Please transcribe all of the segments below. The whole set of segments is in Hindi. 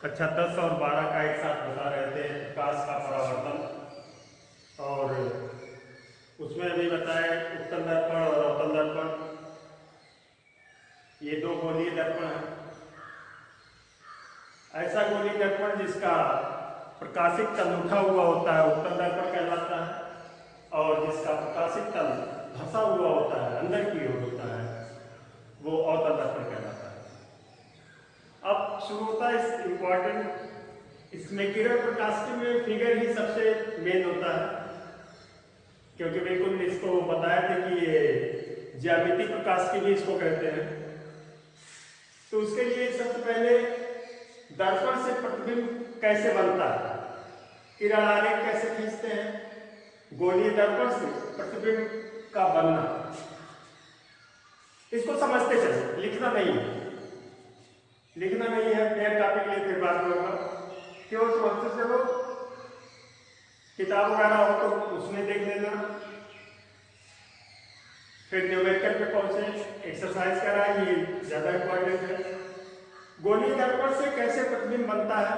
कक्षा 10 और 12 का एक साथ बता रहे थे प्रकाश का परावर्तन, और उसमें अभी बताया उत्तल दर्पण और अवतल दर्पण, ये दो गोलीय दर्पण है। ऐसा गोलीय दर्पण जिसका प्रकाशिक तल उठा हुआ होता है उत्तल दर्पण कहलाता है, और जिसका प्रकाशिक तल धंसा हुआ होता है अंदर की ओर होता है वो अवतल दर्पण कहलाता है। अब शुरू होता है इम्पॉर्टेंट, इसमें किरण प्रकाश में फिगर ही सबसे मेन होता है, क्योंकि बिल्कुल इसको बताया था कि ये ज्यामिति प्रकाश की भी इसको कहते हैं। तो उसके लिए सबसे पहले दर्पण से प्रतिबिंब कैसे बनता है, किरण आरेख कैसे खींचते हैं, गोलीय दर्पण से प्रतिबिंब का बनना, इसको समझते चले। लिखना नहीं है, लिखना नहीं है, मेरे टॉपिक के लिए फिर बात करूंगा। क्यों समझते चलो, किताब वगैरह हो तो उसमें देख लेना। फिर न्यूमेरिकल पे पहुंचे, एक्सरसाइज कराए, ये ज्यादा इंपॉर्टेंट है। गोलीय दर्पण से कैसे प्रतिबिंब बनता है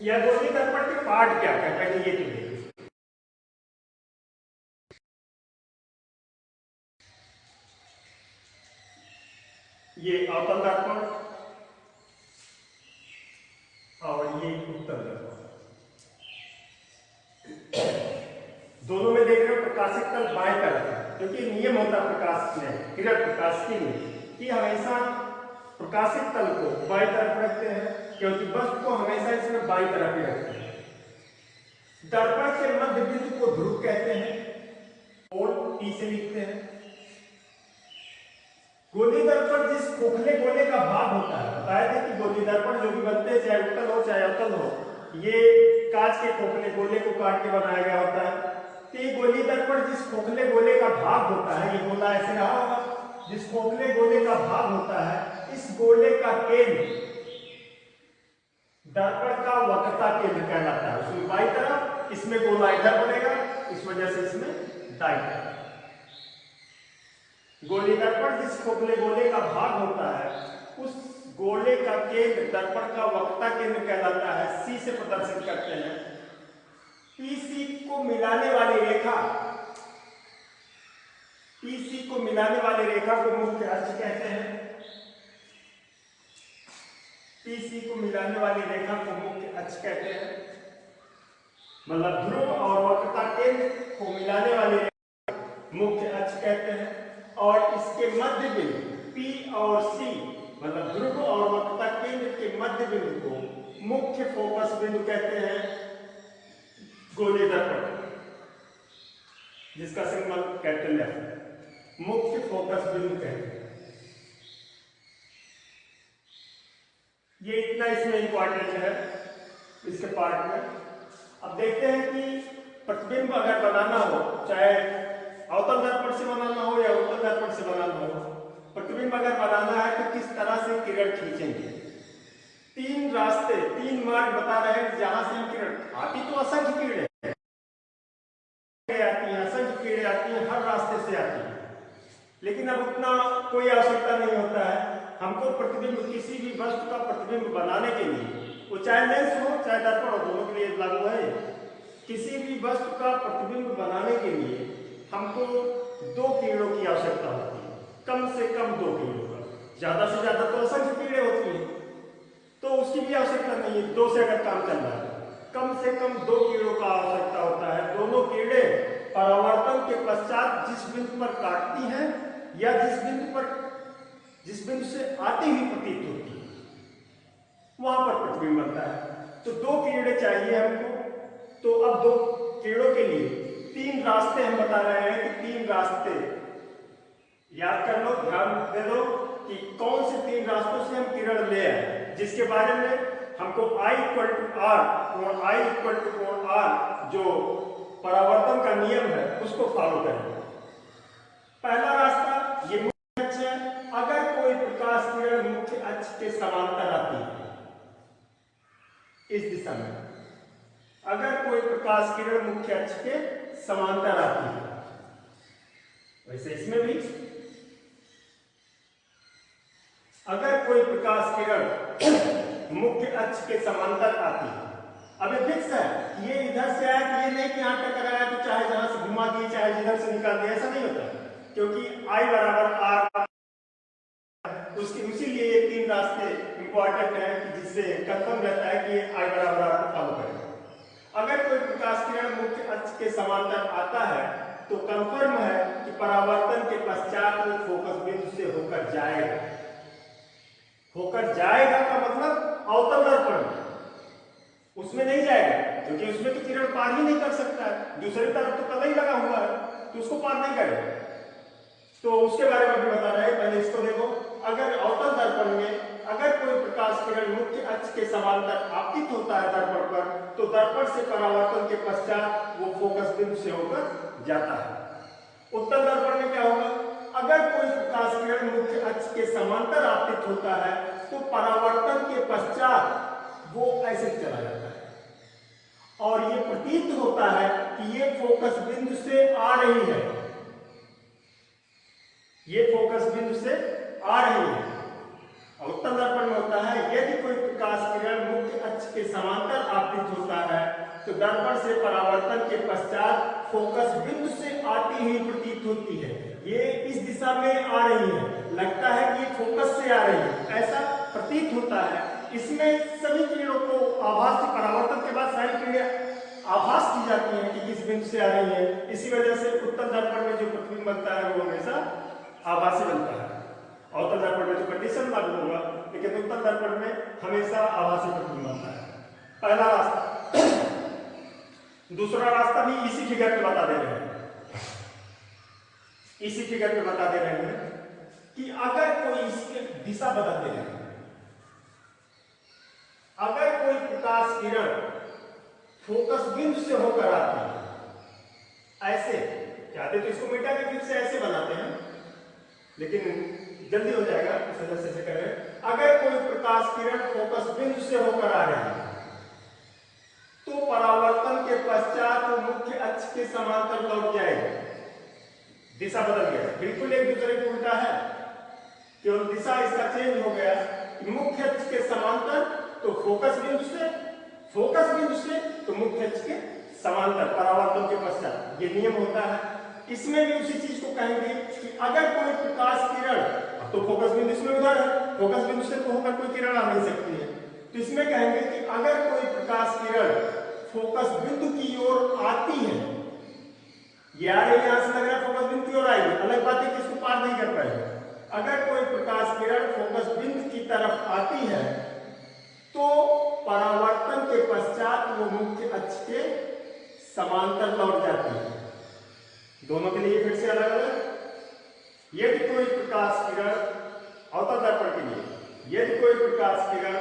या गोलीय दर्पण के पार्ट क्या क्या, पहले ये तो देखिए। ये अवतल दर्पण और ये उत्तल दर्पण, दोनों में देख रहे हो प्रकाशिक तल बाएं तरफ है, क्योंकि नियम होता है प्रकाश में, किरण प्रकाश की में कि हमेशा प्रकाशित तल को बाएं तरफ रखते हैं, क्योंकि वस्तु को हमेशा इसमें बाईं तरफ ही रखते हैं। दर्पण के मध्य बिंदु को ध्रुव कहते हैं, और टी से लिखते हैं। गोलीय दर्पण जिस खोखले गोले का भाग होता है, बताया था कि गोलीय दर्पण जो भी बनते हैं चाहे उत्तल हो चाहे अवतल हो, ये कांच के खोखले गोले को काट के बनाया गया होता है। तो ये गोलीय दर्पण जिस खोखले गोले का भाग होता है, ये गोला ऐसे रहा होगा, जिस खोखले गोले का भाग होता है, इस गोले का केंद्र दर्पण का वक्रता केंद्र कहलाता है। उसमें बाईं तरफ, इसमें गोला इधर बनेगा, इस वजह से इसमें दाईं तरफ। गोलीय दर्पण जिस खोखले गोले का भाग होता है, उस गोले का केंद्र दर्पण का वक्रता केंद्र कहलाता है। सी से प्रदर्शित करते हैं। पीसी को मिलाने वाली रेखा, पीसी को मिलाने वाली रेखा को मुख्य अक्ष कहते हैं। पीसी को मिलाने वाली रेखा को मुख्य अक्ष कहते हैं, मतलब ध्रुव और वक्रता केंद्र को मिलाने वाली रेखा मुख्य अक्ष कहते हैं। और इसके मध्य बिंदु P और C, मतलब ध्रुव और वक्रता केंद्र के मध्य बिंदु को मुख्य फोकस बिंदु कहते हैं। गोलीय दर्पण जिसका सिंबल कैपिटल F, मुख्य फोकस बिंदु कहते हैं। ये इतना इसमें इंपॉर्टेंट है इसके पार्ट में। अब देखते हैं कि प्रतिबिंब अगर बनाना हो, चाहे अवतल दर्पण से बनाना हो या उत्तल दर्पण से बनाना हो, प्रतिबिंब अगर बनाना है तो किस तरह से किरण खींचेंगे। तीन रास्ते, तीन मार्ग बता रहे हैं जहां से हम किरण आती, तो असंख्य किरणें आती हैं, असंख्य किरणें आती हैं, हर रास्ते से आती हैं, लेकिन अब उतना कोई आवश्यकता नहीं होता है। हमको प्रतिबिंब, किसी भी वस्तु का प्रतिबिंब बनाने के लिए, वो चाहे लेंस हो चाहे दर्पण हो, दोनों के लिए लागू है। किसी भी वस्तु का प्रतिबिंब बनाने के लिए हमको दो किरणों की आवश्यकता होती है, कम से कम दो किरणों का, ज्यादा से ज्यादा तो असंख्य किरणें होती हैं, तो उसकी भी आवश्यकता नहीं है। दो से अगर काम चल रहा है, कम से कम दो किरणों का आवश्यकता होता है। दोनों किरणें परावर्तन के पश्चात जिस बिंदु पर काटती हैं या जिस बिंदु से आती हुई प्रतीत होती है, वहां पर प्रतिबिंब बनता है। तो दो किरणें चाहिए हमको। तो अब दो किरणों के लिए तीन रास्ते हम बता रहे हैं कि तीन रास्ते याद कर लो, ध्यान दे दो कि कौन से तीन रास्तों से हम किरण ले आए, जिसके बारे में हमको I = R, कोण I = कोण R, जो परावर्तन का नियम है उसको फॉलो करेंगे। पहला रास्ता ये मुख्य अक्ष है। अगर कोई प्रकाश किरण मुख्य अक्ष के समांतर आती है, इस दिशा में अगर कोई प्रकाश किरण मुख्य अक्ष के समांतर आती है, वैसे इसमें भी अगर कोई प्रकाश किरण मुख्य अक्ष अक्ष के समांतर आती है। अब ये फिक्स है, ये इधर से आया कि ये नहीं कि यहाँ टकराया तो चाहे जहां से घुमा दिए चाहे जिधर से निकाल दिए, ऐसा नहीं होता, क्योंकि I बराबर R उसकी इसीलिए ये तीन रास्ते इंपॉर्टेंट है कि जिससे कंफर्म रहता है कि I बराबर R को फॉलो करेगा। अगर कोई प्रकाश किरण मुख्य अक्ष के समांतर आता है तो कंफर्म है कि परावर्तन के पश्चात वो फोकस बिंदु से होकर जाएगा। होकर जाएगा का मतलब अवतल दर्पण में, उसमें नहीं जाएगा, क्योंकि उसमें तो किरण पार ही नहीं कर सकता है, दूसरी तरफ तो कलई लगा हुआ है तो उसको पार नहीं करेगा। तो उसके बारे में भी बता रहे हैं, पहले इसको देखो। अगर अवतल दर्पण में अगर कोई प्रकाश किरण मुख्य अक्ष के समांतर आपतित होता है दर्पण पर, तो दर्पण से परावर्तन के पश्चात वो फोकस बिंदु से होकर जाता है। उत्तल दर्पण में क्या होगा, अगर कोई प्रकाश किरण मुख्य अक्ष के समांतर आपतित होता है तो परावर्तन के पश्चात वो ऐसे चला जाता है और ये प्रतीत होता है कि ये फोकस बिंदु से आ रही है, ये फोकस बिंदु से आ रही है। उत्तल दर्पण में होता है यदि कोई प्रकाश किरण मुख्य अक्ष के समांतर आपतित होता है तो दर्पण से परावर्तन के पश्चात फोकस बिंदु से आती हुई प्रतीत होती है। ये इस दिशा में आ रही है, लगता है कि ये फोकस से आ रही है, ऐसा प्रतीत होता है। इसमें सभी किरणों को आभास से परावर्तन के बाद सारी किरणें आभास की जाती हैं कि किस बिंदु से आ रही है। इसी वजह से उत्तल दर्पण में जो प्रतिबिंब बनता है वो हमेशा आभासी बनता है। अवतल दर्पण में तो कंडीशन लागू होगा, लेकिन उत्तल दर्पण में हमेशा आभासी प्रतिबिंब बनता है। पहला रास्ता। दूसरा रास्ता भी इसी फिगर पे बता दे रहे हैं, इसी फिगर पे बता दे रहे हैं कि अगर कोई इसकी दिशा बदल दे रहे हैं, अगर कोई प्रकाश किरण फोकस बिंदु से होकर आती है, ऐसे चाहते तो इसको मिटा के फिर से ऐसे बनाते हैं, लेकिन जल्दी हो जाएगा इस वजह से करें। अगर कोई प्रकाश किरण फोकस बिंदु से होकर आ रही है तो परावर्तन के पश्चात वो मुख्य अक्ष के समांतर लौट जाएगा। दिशा बदल गया, बिल्कुल एक दूसरे को उल्टा है, केवल दिशा इसका चेंज हो गया। मुख्य अक्ष के समांतर तो फोकस बिंदु से, फोकस बिंदु से तो मुख्य अक्ष के समांतर परावर्तन के पश्चात, ये नियम होता है। इसमें भी उसी चीज को कहेंगे कि अगर कोई प्रकाश किरण, तो फोकस बिंदु इसमें उधर है, फोकस बिंदु से तो होकर कोई किरण आ नहीं सकती है, तो इसमें कहेंगे कि अगर कोई प्रकाश किरण फोकस बिंदु की ओर आती है, यार यहां से लग रहा है फोकस बिंदु की ओर आएगी, अलग बात है कि इसको पार नहीं कर पाएगा। अगर कोई प्रकाश किरण फोकस बिंदु की तरफ आती है तो परावर्तन के पश्चात वो मुख्य अक्ष के समांतर लौट जाती है। दोनों के लिए फिर से अलग अलग। यदि कोई प्रकाश किरण अवतल दर्पण के लिए, यदि कोई प्रकाश किरण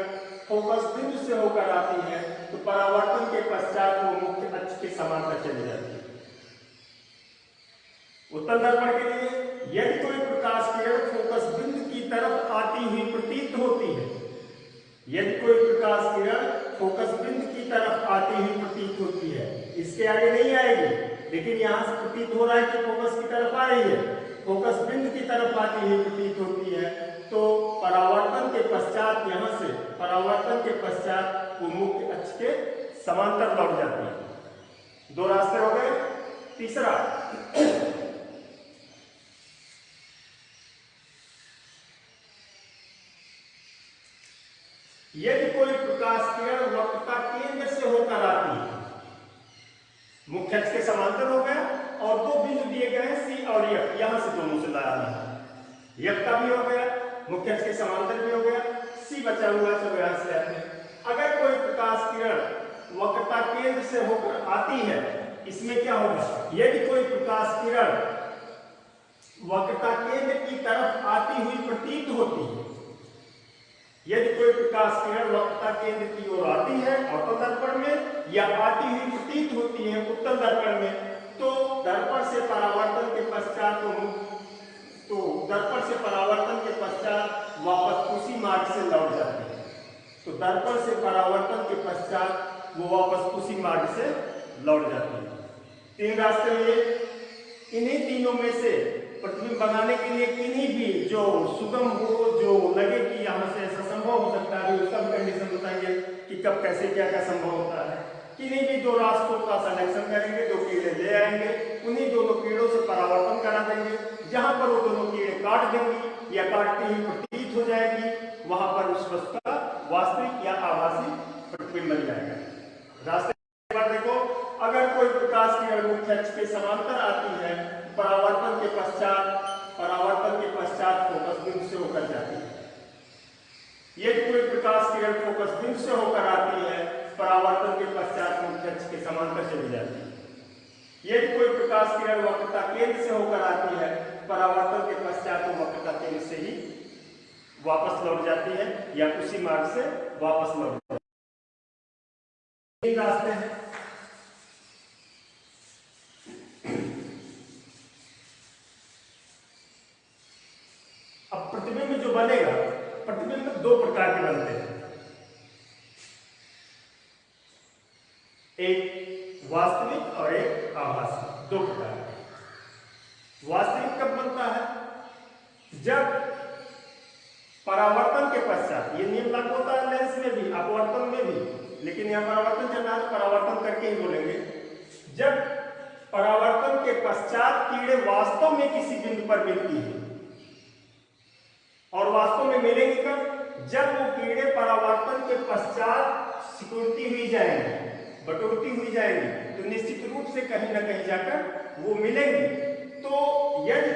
फोकस बिंदु से होकर आती है तो परावर्तन के पश्चात वो मुख्य अक्ष के समांतर चली जाती है। उत्तल दर्पण के लिए, यदि कोई प्रकाश किरण फोकस बिंदु की तरफ आती हुई प्रतीत होती है, यदि कोई प्रकाश किरण फोकस बिंदु की तरफ आती हुई प्रतीत होती है, इसके आगे नहीं आएगी, लेकिन यहां से प्रतीत हो रहा है कि फोकस की तरफ आ रही है, फोकस बिंदु की तरफ आती हुई प्रतीत होती है, तो परावर्तन के पश्चात, यहां से परावर्तन के पश्चात वो मुख्य अक्ष के समांतर लौट जाती है। दो रास्ते हो गए। तीसरा, यदि कोई प्रकाश किरण वक्रता केंद्र से होकर आती है, मुख्य अक्ष के समांतर हो गया और दो बिंदु दिए गए हैं सी और एफ, यहां से दोनों से लाया है, एफ का भी हो गया, मुख्य अक्ष के समांतर भी हो गया, सी बचा हुआ है, सब यहां से आते हैं। अगर कोई प्रकाश किरण वक्रता केंद्र से होकर आती है, इसमें क्या होगा, यदि कोई प्रकाश किरण वक्रता केंद्र की तरफ आती हुई प्रतीत होती है, यदि कोई प्रकाश किरण वक्रता केंद्र की ओर आती है अवतल दर्पण में या आती हुई प्रतीत होती है उत्तल दर्पण में, तो दर्पण से परावर्तन के पश्चात दर्पण से परावर्तन के पश्चात वापस उसी मार्ग से लौट जाती है। तो दर्पण से परावर्तन के पश्चात वो वापस उसी मार्ग से लौट जाती है। तीन रास्ते हुए, इन्हीं तीनों में से प्रतिबिंब बनाने के लिए किन्हीं भी जो सुगम हो, जो लगे कि यहाँ से ऐसा संभव हो सकता है, उसका भी कंडीशन बताएंगे कि कब कैसे क्या क्या संभव होता है। किन्हीं भी दो रास्तों का सिलेक्शन करेंगे, दो कीड़े ले आएंगे, उन्हीं दोनों कीड़ों से परावर्तन करा देंगे। जहां पर वो दोनों कीड़े काट देंगी या काटते ही प्रतीत हो जाएगी, वहां पर उस वस्तु का वास्तविक या आभासी प्रतिबिंब बन जाएगा। रास्ते पर देखो, अगर कोई प्रकाश की मुख्य अक्ष के समांतर आती है, परावर्तन के पश्चात फोकस बिंदु से होकर जाती है। यदि कोई प्रकाश किरण फोकस बिंदु से होकर आती है, परावर्तन के पश्चात मुख्य अक्ष के समांतर चली जाती है। यदि कोई प्रकाश किरण वक्रता केंद्र से होकर आती है, परावर्तन के पश्चात वो वक्रता केंद्र से ही वापस लौट जाती है या उसी मार्ग से वापस लौट जाती है। रास्ते हैं। अब प्रतिबिंब जो बनेगा, प्रतिबिंब दो प्रकार के बनते हैं, एक वास्तविक और एक आभासी, दो प्रकार के। वास्तविक कब बनता है? जब परावर्तन के पश्चात, ये नियम लागू होता है लेंस में भी, अपवर्तन में भी, लेकिन यहां परावर्तन चल रहा है, परावर्तन करके ही बोलेंगे। जब परावर्तन के पश्चात कीड़े वास्तव में किसी बिंदु पर मिलती है, और वास्तव में मिलेंगे कब? जब वो कीड़े परावर्तन के पश्चात सिकुड़ती हुई जाएंगी, बटोरती हुई जाएंगी, तो निश्चित रूप से कहीं ना कहीं जाकर वो मिलेंगी। तो यदि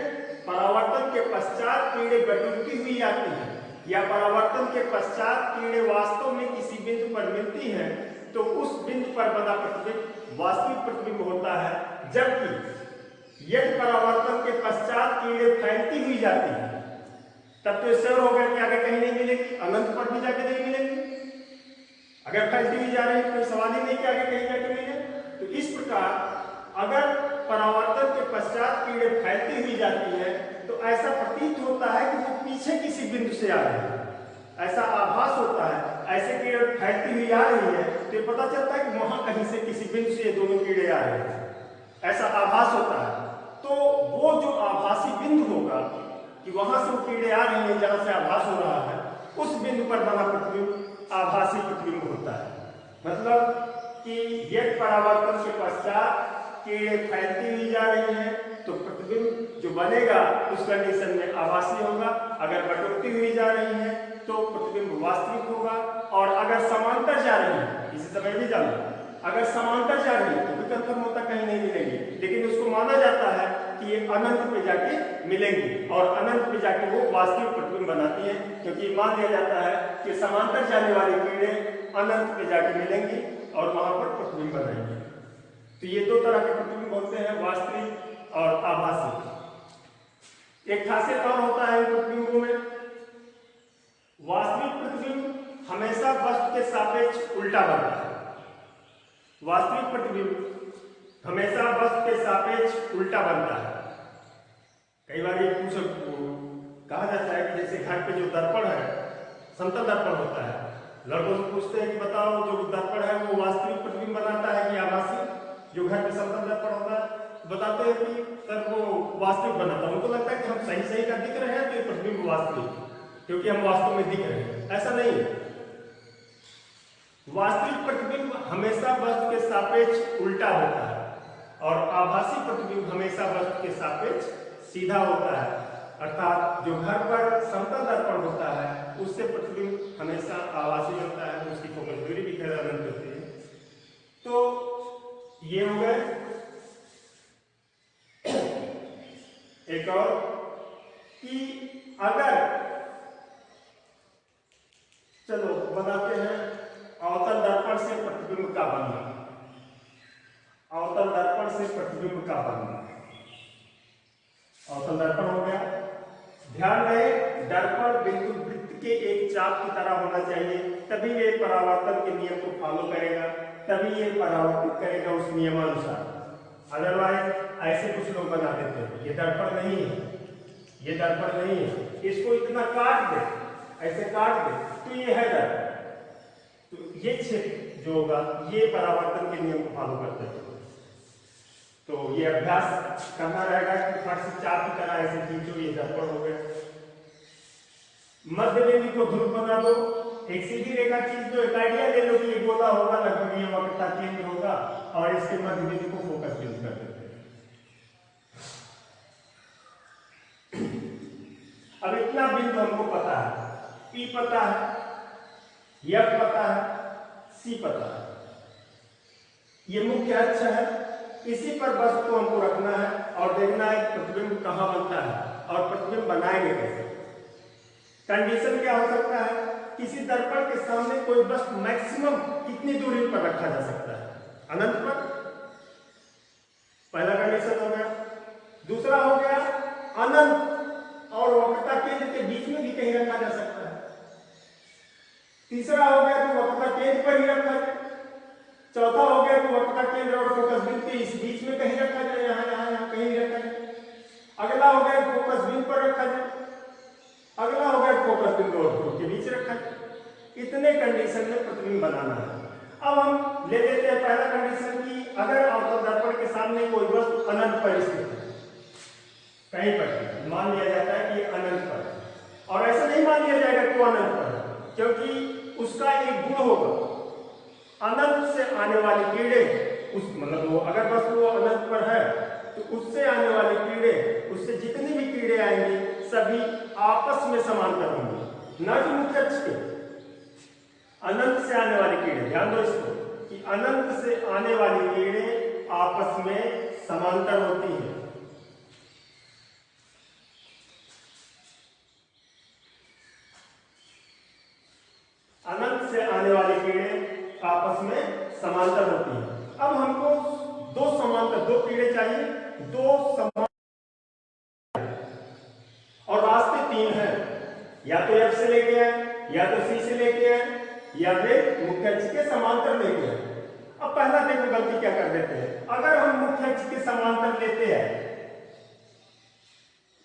परावर्तन के पश्चात कीड़े बटोरती हुई आती हैं या परावर्तन के पश्चात कीड़े वास्तव में किसी बिंदु पर मिलती हैं, तो उस बिंदु पर बना प्रतिबिंब वास्तविक प्रतिबिंब होता है। जबकि यदि परावर्तन के पश्चात कीड़े फैलती हुई जाती हैं, तब तो इससे हो गया कि आगे कहीं नहीं मिलेगी, अनंत पर भी जाके नहीं मिलेगी। अगर फैलती हुई जा रही है, कोई सवाल ही नहीं कि आगे कहीं जाके मिले। तो इस प्रकार अगर परावर्तन के पश्चात कीड़े फैलती हुई जाती है, तो ऐसा प्रतीत होता है कि वो पीछे किसी बिंदु से आ रही है, ऐसा आभास होता है। ऐसे कीड़े फैलती हुई आ रही है, तो ये पता चलता है कि वहां कहीं से किसी बिंदु से ये दोनों कीड़े आ रहे हैं, ऐसा आभास होता है। तो वो जो आभासी बिंदु होगा कि वहां से वो कीड़े आ रही हैं, जहां से आभास हो रहा है, उस बिंदु पर बना प्रतिबिंब आभासी प्रतिबिंब होता है। मतलब कि यदि परावर्तन के पश्चात कीड़े फैलती हुई जा रही हैं, तो प्रतिबिंब जो बनेगा उस कंडीशन में आभासी होगा। अगर बटोरती हुई जा रही है तो प्रतिबिंब वास्तविक होगा। और अगर समांतर जा रही है, इसी समय भी जाना, अगर समांतर जा रही है तो भी कंफर्म होता कहीं नहीं मिलेंगे, लेकिन उसको माना जाता है कि ये अनंत पे जाके मिलेंगी, और अनंत पे जाके वो वास्तविक प्रतिबिंब बनाती है, क्योंकि मान लिया जाता है कि समांतर जाने वाले कीड़े अनंत पे जाके मिलेंगी और वहां पर प्रतिबिंब बनाएंगे। तो ये दो तरह के प्रतिबिंब होते हैं, वास्तविक और आभासी। एक खासियत और होता है इन प्रतिबिंबों में, वास्तविक प्रतिबिंब हमेशा वस्तु के सापेक्ष उल्टा बनता है। वास्तविक प्रतिबिंब हमेशा वस्तु के सापेक्ष उल्टा बनता है। कई बार ये कहा जाता है कि जैसे घर पे जो दर्पण है, समतल दर्पण होता है, लड़कों से पूछते हैं कि बताओ जो दर्पण है वो वास्तविक प्रतिबिंब बनाता है कि आभासी? जो घर पे समतल दर्पण होता है बताते हैं कि सर वो वास्तविक बनाता है। उनको लगता है कि हम सही सही का दिख रहे हैं तो ये प्रतिबिंब वास्तविक, क्योंकि हम वास्तव में दिख रहे हैं। ऐसा नहीं है। वास्तविक प्रतिबिंब हमेशा वस्तु के सापेक्ष उल्टा होता है, और आभासी प्रतिबिंब हमेशा वस्तु के सापेक्ष सीधा होता है। अर्थात जो घर पर समतल दर्पण होता है उससे प्रतिबिंब हमेशा आभासी बनता है, उसकी फोकस दूरी भी खैर अनंत होती है। तो ये हो गए। एक और कि अगर चलो बनाते हैं अवतल दर्पण से प्रतिबिंब का बनना, अवतल दर्पण से प्रतिबिंब का बनना। अवतल दर्पण हो गया। ध्यान रहे दर्पण बिंदु वृत्त के एक चाप की तरह होना चाहिए, तभी ये परावर्तन के नियम को फॉलो करेगा, तभी ये परावर्तित करेगा उस नियमानुसार। अदरवाइज ऐसे कुछ लोग बना देते हैं, ये दर्पण नहीं है, ये दर्पण नहीं है, इसको इतना काट दे, ऐसे काट दे तो ये है दर्पण। तो ये क्षेत्र जो होगा ये परावर्तन के नियम को फॉलो करते हैं। तो ये अभ्यास करना रहेगा कि फट से चाप की तरह ऐसे खींचो, ये दर्पण हो गया। मध्य बिंदु को ध्रुव बना दो, एक सीधी रेखा खींच दो, एक आइडिया ले लो कि ये गोला होगा, लगभग ये वक्रता केंद्र होगा और इसके मध्य बिंदु को फोकस बिंदु कर देते हैं। अब इतना बिंदु हमको पता है, P पता है, F पता है, C पता है, ये मुख्य अक्ष है, इसी पर वस्तु को हमको रखना है और देखना है प्रतिबिंब कहाँ बनता है और प्रतिबिंब बनाएंगे कैसे। कंडीशन क्या हो सकता है, किसी दर्पण के सामने कोई वस्तु मैक्सिमम कितनी दूरी पर रखा जा सकता है, अनंत पर, पहला कंडीशन हो गया। दूसरा हो गया अनंत और वक्रता केंद्र के बीच में भी कहीं रखा जा सकता है। तीसरा हो गया तो वक्रता केंद्र पर ही रखा जाए। चौथा हो गया कि वक्रता केंद्र और फोकस बिंदु के इस बीच में कहीं रखा जाए, यहाँ यहाँ यहाँ कहीं रखा जाए। अगला हो गया फोकस बिंदु पर रखा जाए। अगला हो गया फोकस बिंदु और ध्रुव के बीच रखा जाए। इतने कंडीशन में प्रतिबिंब बनाना है। अब हम ले लेते हैं पहला कंडीशन की, अगर अवतल दर्पण के सामने कोई वस्तु अनंत पर स्थित है, कहीं पर मान लिया जाता है कि अनंत पर, और ऐसा नहीं मान लिया जाएगा कि वो अनंत पर है, क्योंकि उसका एक गुण होगा, अनंत से आने वाली किरणें उस मतलब वो अगर वस्तु वो अनंत पर है तो उससे आने वाली किरणें, उससे जितनी भी किरणें आएंगी सभी आपस में समांतर होंगी, न कि मुख्य अक्ष के। अनंत से आने वाली किरणें, ध्यान दो इसको कि अनंत से आने वाली किरणें आपस में समांतर होती हैं। अनंत से आने वाली किरणें आपस में समांतर होती हैं। अब हमको दो किरणें चाहिए, दो समांतर, और रास्ते तीन हैं, या तो F से लेके आए, या तो C से लेके आए, या फिर मुख्य अक्ष के समांतर लेके आए। अब पहला देखो गलती क्या कर देते हैं, अगर हम मुख्य अक्ष के समांतर लेते हैं,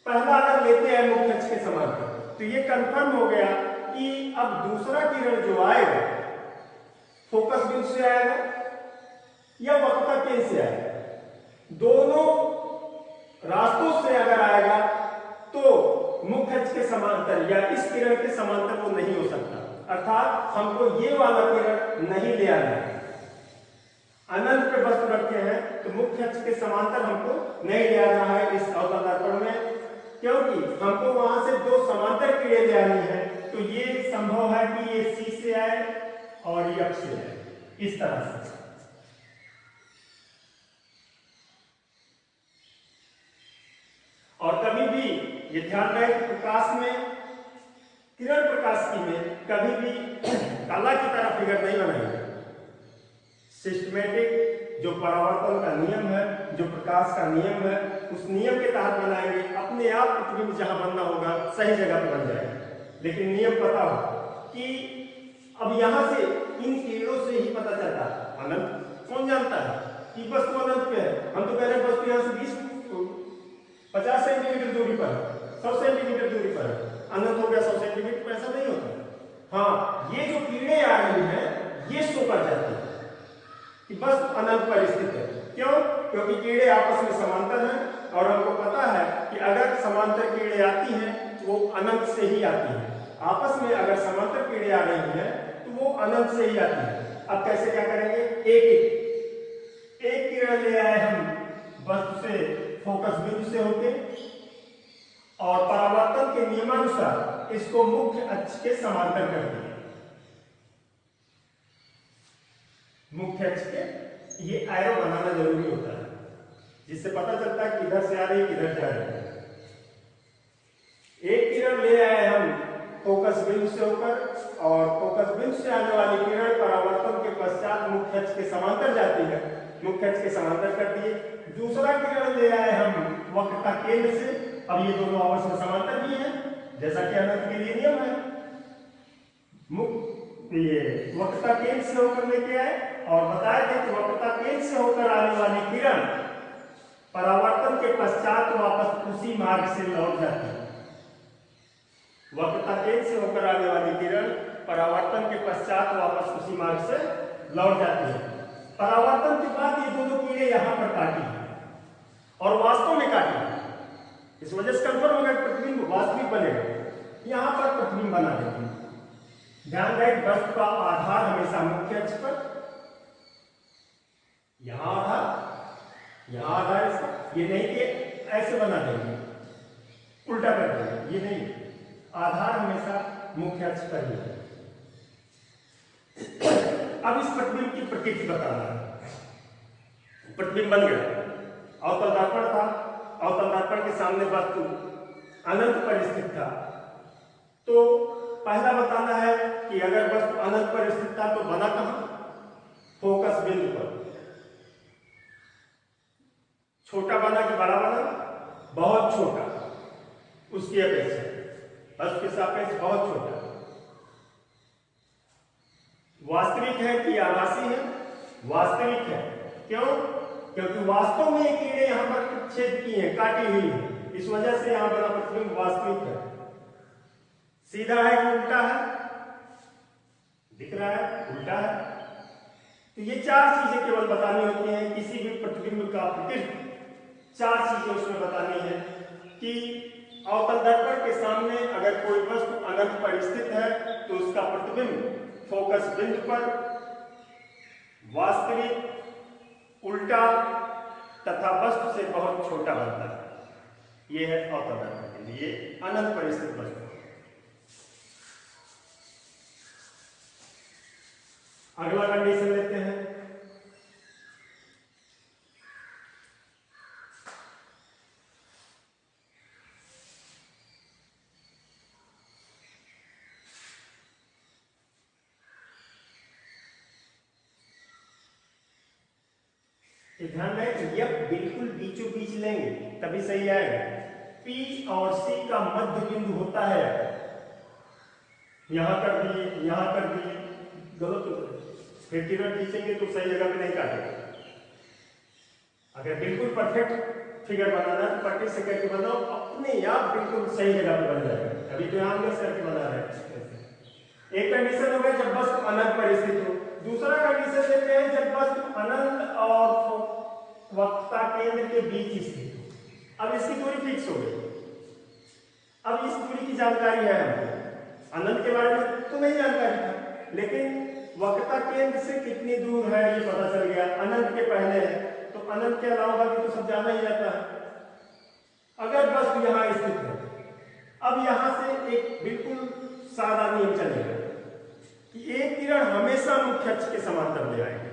पहला अगर लेते हैं मुख्य अक्ष के समांतर, तो ये कंफर्म हो गया कि अब दूसरा किरण जो आएगा फोकस बिंदु से आएगा या वक्रता केंद्र से आएगा। दोनों रास्तों से अगर आएगा तो मुख्य अक्ष के समांतर या इस किरण के समांतर वो नहीं हो सकता, अर्थात हमको ये वाला किरण नहीं ले आना है। अनंत पे वस्तु रखे हैं तो मुख्य अक्ष के समांतर हमको नहीं ले आना है इस अवतल दर्पण में, क्योंकि हमको वहां से दो समांतर किरणें ले आनी है। तो ये संभव है कि ये C से आए और ये F से आए, इस तरह से। और कभी भी ये ध्यान रहे कि प्रकाश में, किरण प्रकाश में कभी भी कला की तरह फिगर नहीं बनाएंगे। सिस्टमेटिक जो परावर्तन का नियम है, जो प्रकाश का नियम है, उस नियम के तहत बनाएंगे। अपने आप प्रतिबिंब जहां बनना होगा सही जगह पर बन जाएगा, लेकिन नियम पता हो कि अब यहां से इन किरणों से ही पता चलता है अनंत। कौन जानता है कि वस्तु अनंत पे है? हम तो कह रहे हैं वस्तु यहां से 50 सेंटीमीटर दूरी पर, 100 सेंटीमीटर दूरी पर अनंत हो गया 100 सेंटीमीटर पर, ऐसा नहीं होता। हाँ, ये जो किरणें आ रही हैं ये शो कर जाती है कि वस्तु अनंत पर स्थित है। क्यों? क्योंकि किरणें आपस में समांतर हैं और हमको पता है कि अगर समांतर किरणें आती हैं तो वो अनंत से ही आती हैं। आपस में अगर समांतर किरणें आ रही हैं तो वो अनंत से ही आती हैं। अब कैसे क्या करेंगे? एक किरण ले आए हम वस्तु से फोकस बिंदु से होके और परावर्तन के नियमानुसार इसको मुख्य अक्ष के समांतर कर दिए। मुख्य अक्ष के ये एरो बनाना जरूरी होता है, जिससे पता चलता है किधर से आ रही है, किधर जा रही है। एक किरण ले आए हम फोकस बिंदु से होकर और फोकस बिंदु से आने वाली किरण परावर्तन के पश्चात मुख्य अक्ष के समांतर जाती है, मुख्य अक्ष के समांतर कर दिए। दूसरा किरण ले आए हम वक्रता केंद्र से, अब ये दोनों आपस में समांतर भी हैं जैसा कि अनंत के लिए नियम है। ये वक्रता केंद्र से होकर लेके आए और बताए थे कि वक्रता केंद्र से होकर आने वाली किरण परावर्तन के पश्चात वापस उसी मार्ग से लौट जाती है। वक्रता केंद्र से होकर आने वाली किरण परावर्तन के पश्चात वापस उसी मार्ग से लौट जाती है। परावर्तन के बाद ये दोनों किरणें यहां पर काटी और वास्तव में काटी हुई। इस वजह से कंफर्म होगा कि प्रतिबिंब वास्तविक बनेगा। यहां पर प्रतिबिंब बना देते हैं। ध्यान रहे वस्तु का आधार हमेशा मुख्य अक्ष पर, यहां आधार इसका, ये नहीं कि ऐसे बना देंगे उल्टा कर देंगे, ये नहीं, आधार हमेशा मुख्य अक्ष पर ही है। अब इस प्रतिबिंब की प्रकृति बताना है। प्रतिबिंब बन गया, अवतल दर्पण था, अवतल दर्पण के सामने वस्तु अनंत पर स्थित था। तो पहला बताना है कि अगर वस्तु अनंत पर स्थित था तो बना कहां? फोकस बिंदु पर। छोटा बना कि बड़ा बना? बहुत छोटा, उसकी अपेक्षा वस्तु के सापेक्ष बहुत छोटा। वास्तविक है कि आभासी है? वास्तविक है। क्यों? क्योंकि वास्तव में ये कीड़े यहां पर छेद की हैं, काटी हुई है, इस वजह से यहां बना प्रतिबिंब वास्तविक है। सीधा है कि उल्टा है? दिख रहा है उल्टा है। तो ये चार चीजें केवल बतानी होती हैं किसी भी प्रतिबिंब का प्रकृति। चार चीजें उसमें बतानी है कि अवतल दर्पण के सामने अगर कोई वस्तु अनंत पर स्थित है तो उसका प्रतिबिंब फोकस बिंदु पर वास्तविक, उल्टा तथा वस्तु से बहुत छोटा बनता है। यह है अवतल दर्पण के लिए अनंत पर स्थित वस्तु। अगला कंडीशन लेते हैं। ध्यान रहे कि यह बिल्कुल बीचों बीच लेंगे तभी सही आएगा। P और C का मध्य बिंदु होता है, यहां कर दिए, यहां कर दिए, गलत हो गए, फिर किरण खींचेंगे तो सही जगह पे नहीं काटेगा। अगर बिल्कुल परफेक्ट फिगर बनाना है तो पट्टी से करके बनाओ, अपने आप बिल्कुल सही जगह पे बन जाएगा। अभी तो यहाँ करके बना रहे हैं। एक कंडीशन हो गया जब वस्तु अनंत पर स्थित हो। दूसरा कंडीशन लेते हैं जब वस्तु अनंत और वक्रता केंद्र के बीच स्थित हो। अब इसकी दूरी फिक्स हो गई। अब इस दूरी की जानकारी है हमको, अनंत के बारे में तो नहीं जानकारी था, लेकिन वक्रता केंद्र से कितनी दूर है ये पता चल गया। अनंत के पहले है तो अनंत के अलावा बाकी तो सब जाना ही जाता है। अगर वस्तु यहाँ स्थित है, अब यहां से एक बिल्कुल सादा नियम चलेगा कि एक किरण हमेशा मुख्य अक्ष के समांतर ले आएगी।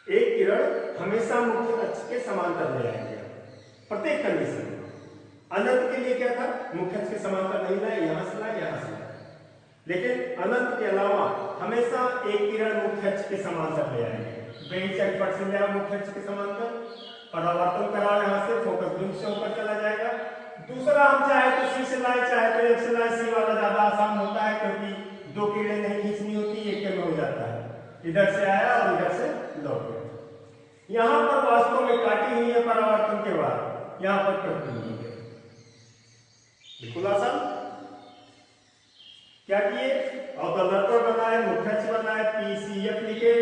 एक किरण हमेशा मुख्य अक्ष के समांतर ले आएंगे प्रत्येक कंडीशन में। अनंत के लिए क्या था? मुख्य अक्ष के समांतर नहीं लाए, यहां से लाए, यहां से लाए। लेकिन अनंत के अलावा हमेशा एक किरण मुख्य अक्ष के समांतर ले आएंगे। बेंच चटपट से ले आओ मुख्य अक्ष के समांतर, परावर्तन कराओ, यहां से फोकस बिंदु से होकर चला जाएगा। दूसरा हम चाहे तो C से लाए, चाहे तो F से लाए। C वाला ज्यादा आसान होता है क्योंकि दो कीड़े नहीं खींचनी होती, एक में हो जाता है। इधर से आया और इधर से लौट गया। यहां पर वास्तव में काटी हुई है परावर्तन के बाद, यहां पर प्रतिबिंब हो गया। बिल्कुल आसान। क्या किए? अवतल दर्पण बनाए, मुख्य अक्ष बनाए, PCF लिखे,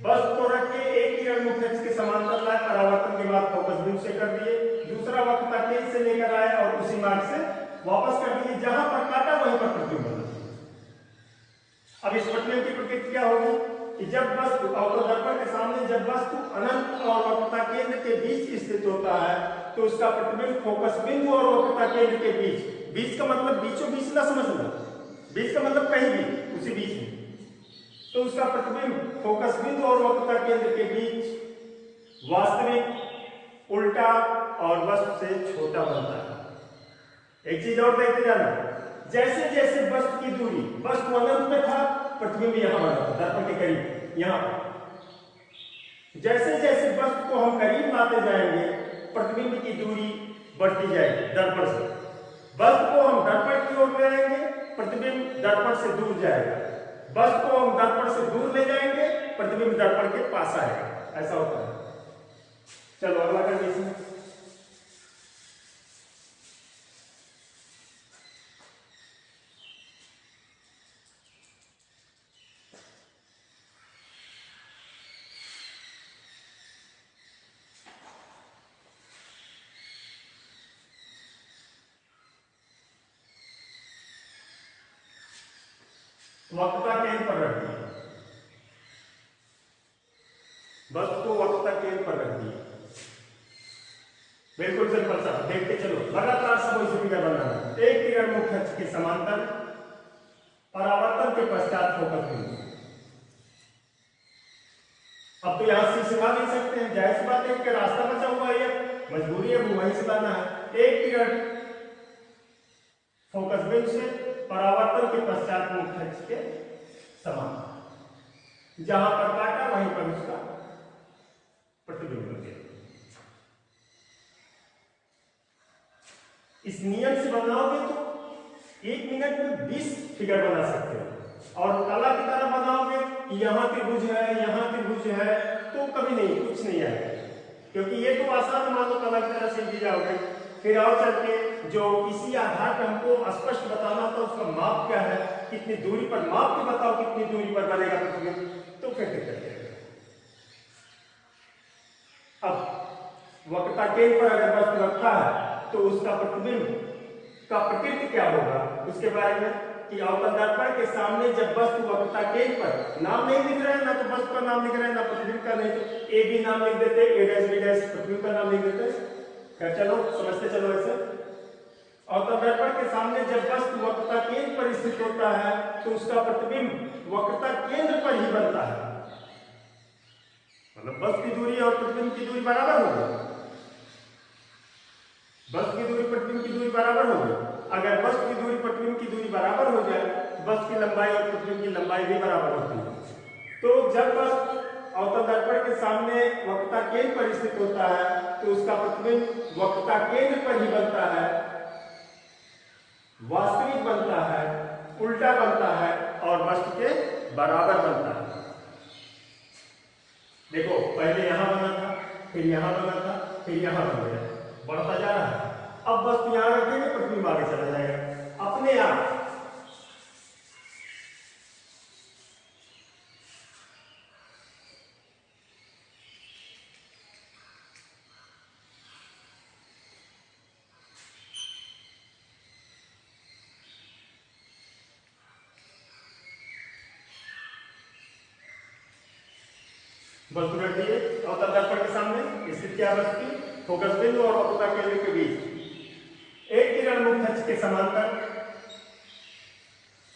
वस्तु को रख के एक किरण मुख्य अक्ष के समांतर लाए, परावर्तन के बाद फोकस बिंदु से कर दिए। दूसरा वक्रता केंद्र से लेकर आए और उसी मार्ग से वापस कर दिए। जहां पर काटा वहीं पर प्रतिबिंब बना। अब इस प्रतिबिंब की प्रकृति क्या होगी कि जब वस्तु अवतल दर्पण के सामने जब वस्तु अनंत और वक्रता केंद्र के बीच स्थित होता है तो उसका प्रतिबिंब फोकस बिंदु और वक्रता केंद्र के बीच, बीच का मतलब बीचों बीच ना समझना, बीच का मतलब कहीं भी, उसी बीच में, तो उसका प्रतिबिंब फोकस बिंदु और वक्रता केंद्र के बीच वास्तविक, उल्टा और वस्तु से छोटा बनता है। एक चीज और देखते जाना, जैसे जैसे वस्तु की दूरी, वस्तु अनंत में था, प्रतिबिंब यहां बना था दर्पण के करीब, यहां। जैसे जैसे वस्तु को हम करीब लाते जाएंगे प्रतिबिंब की दूरी बढ़ती जाएगी दर्पण से। वस्तु को हम दर्पण की ओर ले जाएंगे, प्रतिबिंब दर्पण से दूर जाएगा। वस्तु को हम दर्पण से दूर ले जाएंगे, प्रतिबिंब दर्पण के पास आएगा। ऐसा होता है। चलो अगला कंडीशन। वक्रता केंद्र पर रख दिया, वस्तु को वक्रता केंद्र पर रख दिया। बिल्कुल सिंपल सा, देखते चलो। लगातार सब वही फिगर बनाना। एक किरण मुख्य अक्ष के समांतर, परावर्तन के पश्चात फोकस बिंदु। अब तो यहां से सिखा नहीं सकते हैं, जाहिर सी बात है कि रास्ता बचा हुआ है, मजबूरी है वहीं से लाना है। एक किरण फोकस बिंदु से परावर्तन के पश्चात मुख्य अक्ष के समांतर, जहां पर काटा वहीं पर उसका प्रतिबिंब बन गया। इस नियम से बनाओगे तो 1 मिनट में 20 फिगर बना सकते हो। और कला की तरह बनाओगे कि यहाँ त्रिभुज है, यहाँ त्रिभुज है, तो कभी नहीं, कुछ नहीं आएगा, क्योंकि ये तो आसान मान लो कला की तरह सीख जाओगे। फिर और चल के जो इसी आधार पर हमको स्पष्ट बताना होता है उसका माप क्या है, कितनी दूरी पर, माप के बताओ कितनी दूरी पर बनेगा प्रतिबिंब, तो फिर दिक्कत है। अब वक्रता केंद्र पर अगर वस्तु रखा है तो उसका प्रतिबिंब का प्रकृति क्या होगा उसके बारे में, कि अवतल दर्पण के सामने जब वस्तु वक्रता केंद्र पर, नाम नहीं लिख रहे हैं, ना तो वस्तु का नाम लिख रहे हैं, ना प्रतिबिंब का, नहीं तो ए बी नाम लिख देते, ए डैश बी डैश प्रतिबिंब का नाम लिख देते। क्या, चलो समझते चलो ऐसे। अवतल दर्पण के सामने जब वस्तु वक्रता केंद्र पर स्थित होता है तो उसका प्रतिबिंब वक्रता केंद्र पर ही बनता है, मतलब वस्तु की दूरी और प्रतिबिंब की दूरी बराबर होगी। वस्तु की दूरी प्रतिबिंब की दूरी बराबर होगी। अगर वस्तु की दूरी प्रतिबिंब की दूरी बराबर हो जाए तो वस्तु की लंबाई और प्रतिबिंब की लंबाई भी बराबर होती है। तो जब वस्तु अवतल दर्पण के सामने वक्रता केंद्र पर स्थित होता है तो उसका प्रतिबिंब वक्रता केंद्र पर ही बनता है, वास्तविक बनता है, उल्टा बनता है और वस्तु के बराबर बनता है। देखो, पहले यहां बना था, फिर यहां बना था, फिर यहां बन गया, बढ़ता जा रहा है। अब वस्तु यहां रखेंगे, प्रतिबिंब आगे चला जाएगा अपने आप। वस्तु रख दिए अवतल दर्पण के सामने, स्थित क्या वस्तु, फोकस बिंदु और वक्रता केंद्र के बीच। एक किरण मुख्य अक्ष के समांतर,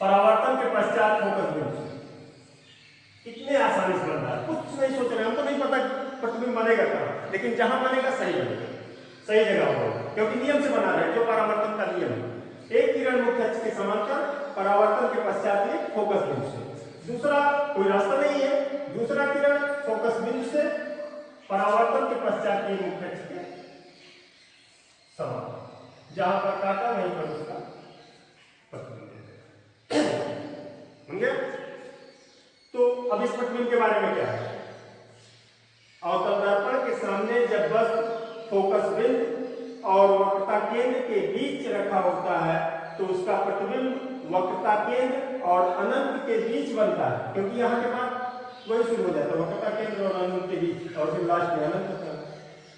परावर्तन के पश्चात फोकस बिंदु। इतने आसानी से बन रहा है, कुछ नहीं सोच रहे, हमको नहीं पता प्रतिबिंब बनेगा कहाँ, लेकिन जहां बनेगा सही बनेगा, सही जगह होगा, क्योंकि नियम से बना रहे हैं, जो परावर्तन का नियम है। एक किरण मुख्य अक्ष के समांतर, परावर्तन के पश्चात फोकस बिंदु से। दूसरा कोई रास्ता नहीं है, दूसरा किरण फोकस बिंदु से परावर्तन के पश्चात मुख्य अक्ष के समांतर, जहां पर काटा वहीं पर उसका प्रतिबिंब बन गया। तो अब इस प्रतिबिंब के बारे में क्या है, अवतल दर्पण के सामने जब वस्तु फोकस बिंदु और वक्रता केंद्र के बीच रखा होता है तो उसका प्रतिबिंब वक्रता केंद्र और अनंत के बीच बनता है, क्योंकि यहाँ के बाद वही शुरू हो जाता है, वक्रता केंद्र और अनंत के बीच, और फिर लास्ट में अनंत होता है।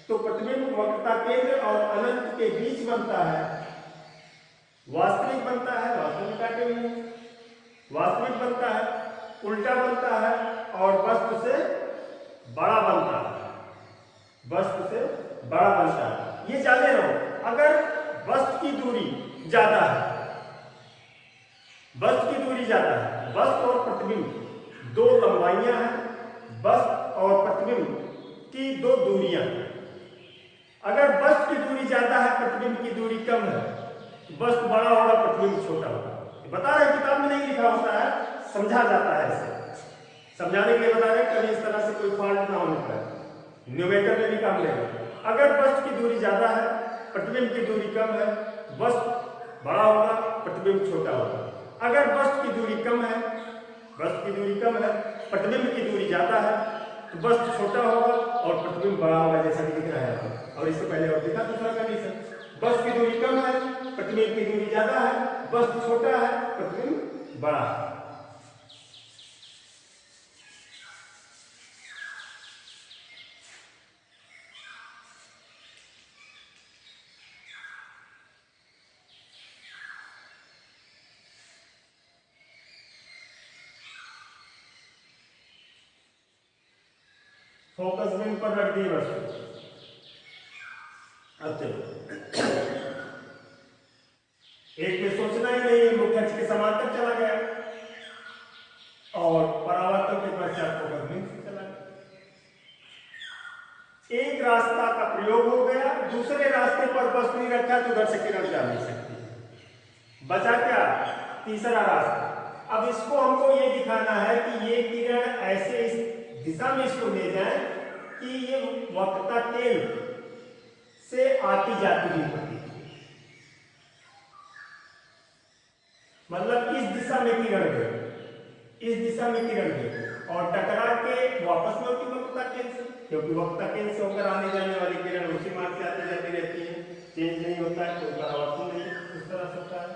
तो प्रतिबिंब वक्रता केंद्र और अनंत के बीच बनता है, वास्तविक बनता है, वास्तविक काटे हुए हैं, वास्तविक बनता है, उल्टा बनता है और वस्तु से बड़ा बनता है, वस्तु से बड़ा बनता है। ये जाने रहो, अगर वस्तु की दूरी ज्यादा है, वस्तु की दूरी ज्यादा है, वस्तु और प्रतिबिंब दो लंबाइयां हैं, वस्तु और प्रतिबिंब की दो दूरियां। अगर वस्तु की दूरी ज्यादा है, प्रतिबिंब की दूरी कम है, तो वस्तु बड़ा होगा, प्रतिबिंब छोटा होगा। बता रहे, किताब में नहीं लिखा होता है, समझा जाता है, इसे समझाने के लिए बता रहे, कभी इस तरह से कोई फॉल्ट ना होने पर न्यूमेटर में भी काम लेगा। अगर वस्तु की दूरी ज्यादा है, प्रतिबिंब की दूरी कम है, वस्तु बड़ा होगा, प्रतिबिंब छोटा होगा। अगर वस्तु की दूरी कम है, वस्तु की दूरी कम है, प्रतिबिंब की दूरी ज्यादा है, तो वस्तु छोटा होगा और प्रतिबिंब बड़ा होगा, जैसा कि दिख रहा है। और इससे पहले और देखा दूसरा कंडीशन, वस्तु की दूरी कम है, प्रतिबिंब की दूरी ज्यादा है, वस्तु छोटा है, प्रतिबिंब बड़ा है। फोकस बिंदु पर रख दी वस्तु। अब चलो, एक में सोचना ही नहीं, मुख्य अक्ष के समांतर चला गया और परावर्तन के पश्चात फोकस बिंदु से चला गया। एक रास्ता का प्रयोग हो गया, दूसरे रास्ते पर वस्तु नहीं रखा तो उधर से किरण जा नहीं सकती। बचा क्या? तीसरा रास्ता। अब इसको हमको ये दिखाना है कि ये किरण ऐसे इस दिशा में इसको ले जाए कि ये वक्रता केंद्र से आती जाती हुई प्रतीत हो, मतलब इस दिशा में किरण गई, इस दिशा में किरण गई और टकरा के वापस में होती वक्रता केंद्र से, क्योंकि वक्रता केंद्र से होकर आने जाने वाली किरण उसी मार्ग से आती जाती रहती है, चेंज नहीं होता है, कोई परावर्तन नहीं उस तरह से होता है,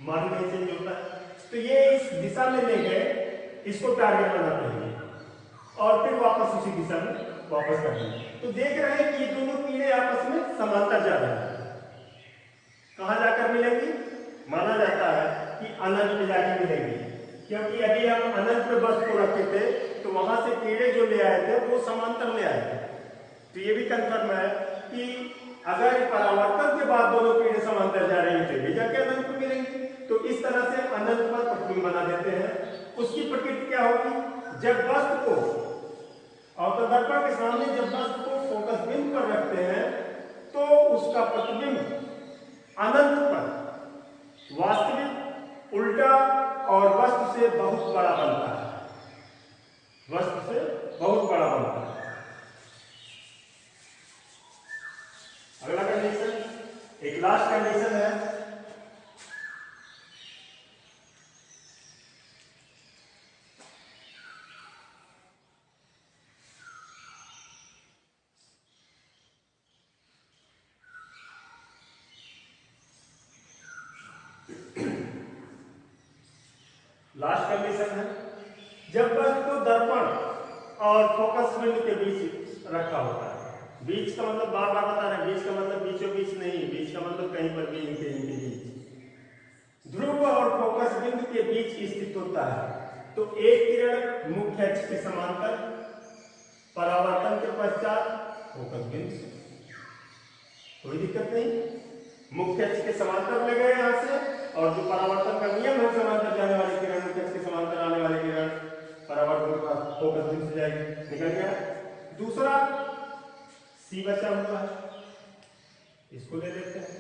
मार्ग नहीं चेंज होता है। तो ये इस दिशा में ले गए, इसको टारगेट बनाते हैं और फिर वापस उसी दिशा में वापस कर देंगे। तो देख रहे हैं कि ये दोनों किरणें आपस में समांतर जा रही हैं। कहाँ जाकर मिलेंगी? माना जाता है कि अनंत में जाकर मिलेंगी, क्योंकि अभी हम अनंत में वस्तु को रखे थे तो वहां से किरणें जो ले आए थे वो समांतर ले आए थे। तो ये भी कंफर्म है कि अगर परावर्तन के बाद दोनों किरणें समांतर जा रही थे भी जाके अनंत में मिलेंगी। तो इस तरह से अनंत पर प्रतिबिंब बना देते हैं। उसकी प्रकृति क्या होगी? जब वस्तु को अवतल दर्पण के सामने जब वस्तु को फोकस बिंदु पर रखते हैं तो उसका प्रतिबिंब अनंत पर वास्तविक, उल्टा और वस्तु से बहुत बड़ा बनता है, वस्तु से बहुत बड़ा बनता है। अगला कंडीशन, एक लास्ट कंडीशन है, लास्ट कंडीशन है जब वस्तु दर्पण और फोकस बिंदु के बीच रखा होता है। बीच का मतलब बार बार बता रहे हैं, बीच का मतलब बीचों बीच नहीं, बीच का मतलब कहीं पर भी इनके बीच, ध्रुव और फोकस बिंदु के बीच स्थित होता है। तो एक किरण मुख्य अक्ष के समांतर, परावर्तन के पश्चात फोकस बिंदु से, कोई दिक्कत नहीं, मुख्य अक्ष के समांतर ले गए यहां से, और जो परावर्तन का नियम है समांतर जाने वाली किरण मुख्य अक्ष के समांतर आने वाली किरण परावर्तन का फोकस बिंदु से जाएगी, निकल गया। दूसरा सी बचा हुआ है, इसको ले लेते हैं,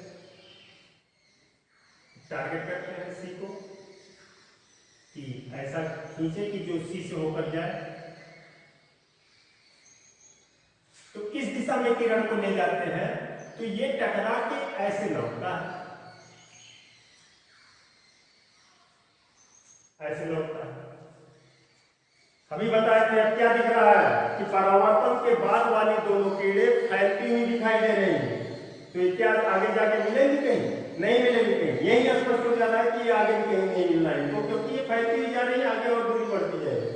टारगेट करते हैं सी को कि ऐसा खींचे कि जो सी से होकर जाए। तो इस दिशा में किरण को ले जाते हैं तो ये टकरा के ऐसे लौटता है, ऐसे लौटता है। अभी बताए थे, अब क्या दिख रहा है कि परावर्तन के बाद वाली दोनों किरणें फैलती हुई दिखाई दे रही हैं। तो ये क्या आगे जाके मिलेंगी? कहीं नहीं मिलेंगी, कहीं यही स्पष्ट हो जाता है कि आगे कहीं नहीं मिलना है इनको, क्योंकि ये फैलती हुई जा रही है, आगे और दूरी बढ़ती जाएगी।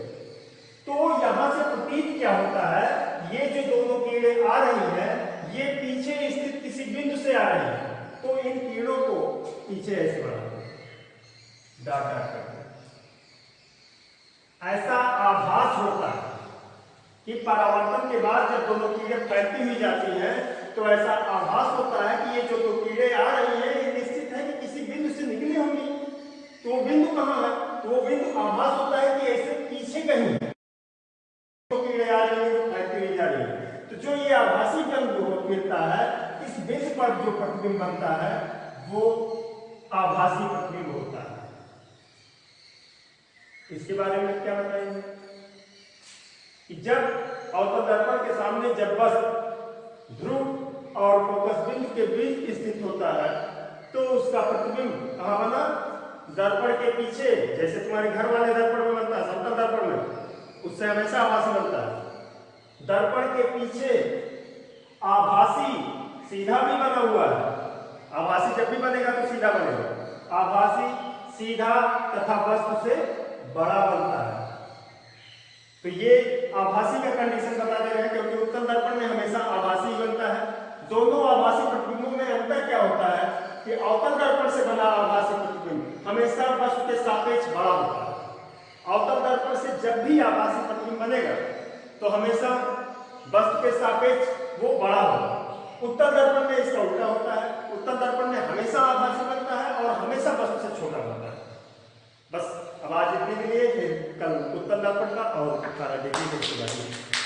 तो यहां से प्रतीत क्या होता है, ये जो दोनों किरणें आ रही है ये पीछे स्थित किसी बिंदु से आ रही है, तो इन किरणों को पीछे ऐसे बढ़ाते हैं, डाट डाट करते हैं। ऐसा आभास होता है कि परावर्तन के बाद जब दोनों किरणें फैलती हुई जाती हैं तो ऐसा आभास होता है कि ये जो दो किरणें आ रही हैं ये निश्चित है कि किसी बिंदु से निकली होंगी। तो वो बिंदु कहाँ है? तो वो बिंदु आभास होता है कि ऐसे पीछे कहीं है, तो किरणें आ रही है, फैलती हुई जा रही है। तो जो ये आभासी बिंदु मिलता है, इस बिंदु पर जो प्रतिबिंब बनता है वो आभासी प्रतिबिंब होता है। इसके बारे में क्या बताएंगे कि जब अवतल दर्पण के सामने जब वस्तु ध्रुव और फोकस बिंदु के बीच स्थित होता है तो उसका प्रतिबिंब कहाँ बना? दर्पण के पीछे, जैसे तुम्हारे घर वाले दर्पण में बनता है, समतल दर्पण में, उससे हमेशा आभासी बनता है। दर्पण के पीछे आभासी सीधा भी बना हुआ है, आभासी जब भी बनेगा तो सीधा बनेगा, आभासी सीधा तथा वस्तु से बड़ा बनता है। तो ये आभासी का कंडीशन बता दे रहे हैं, क्योंकि उत्तल दर्पण में हमेशा आभासी बनता है। दोनों आभासी प्रतिबिंबों में अंतर क्या होता है कि अवतल दर्पण से बना आभासी प्रतिबिंब हमेशा वस्तु के सापेक्ष बड़ा होता है। अवतल दर्पण से जब भी आभासी प्रतिबिंब बनेगा तो हमेशा वस्तु के सापेक्ष वो बड़ा होगा। उत्तल दर्पण में इसका उल्टा होता है, उत्तल दर्पण में हमेशा आभासी बनता है और हमेशा वस्तु से छोटा होता है। बस अब आज इतने के लिए, फिर कल उत्तल दर्पण का और सारा देखिए।